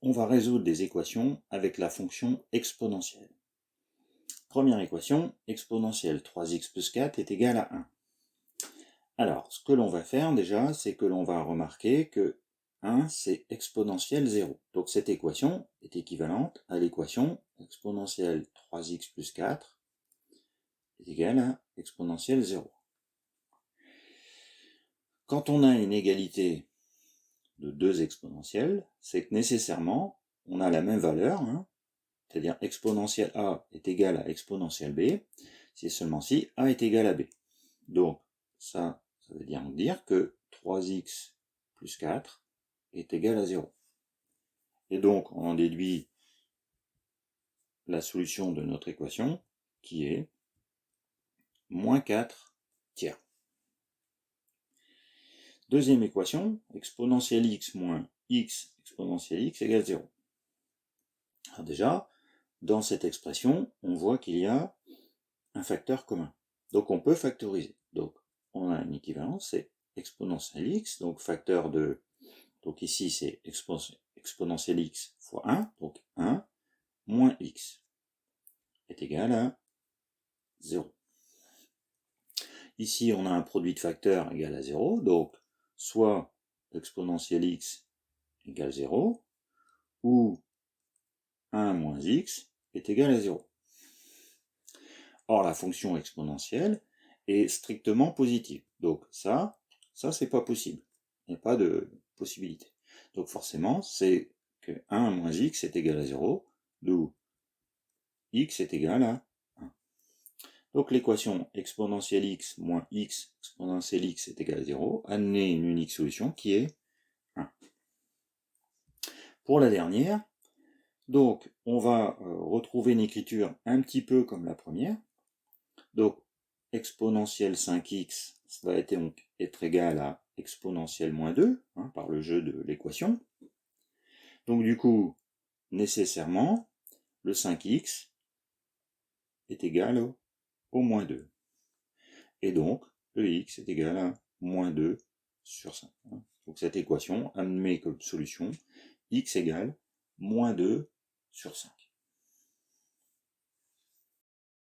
on va résoudre des équations avec la fonction exponentielle. Première équation, exponentielle 3x plus 4 est égal à 1. Alors, ce que l'on va faire déjà, c'est que l'on va remarquer que 1, c'est exponentielle 0. Donc cette équation est équivalente à l'équation exponentielle 3x plus 4 est égale à exponentielle 0. Quand on a une égalité de deux exponentielles, c'est que nécessairement, on a la même valeur, c'est-à-dire exponentielle a est égale à exponentielle b, si seulement si a est égal à b. Donc, ça veut dire que 3x plus 4 est égal à 0. Et donc, on en déduit la solution de notre équation, qui est moins 4 tiers. Deuxième équation, exponentielle x moins x exponentielle x égale 0. Alors déjà, dans cette expression, on voit qu'il y a un facteur commun. Donc on peut factoriser. Donc on a une équivalence, c'est exponentielle x, donc facteur de... Donc ici c'est exponentielle x fois 1, donc 1 moins x est égal à 0. Ici on a un produit de facteurs égal à 0, donc soit exponentielle x égale 0, ou 1 moins x est égal à 0. Or, la fonction exponentielle est strictement positive. Donc ça c'est pas possible. Il n'y a pas de possibilité. Donc forcément, c'est que 1 moins x est égal à 0, d'où x est égal à 1. Donc l'équation exponentielle x moins x exponentielle x est égal à 0 admet une unique solution qui est 1. Pour la dernière, donc on va retrouver une écriture un petit peu comme la première. Donc exponentielle 5x va être égal à exponentielle moins 2, par le jeu de l'équation. Donc du coup, nécessairement, le 5x est égal au moins 2. Et donc, le x est égal à moins 2 sur 5. Donc cette équation admet comme solution x égale moins 2 sur 5.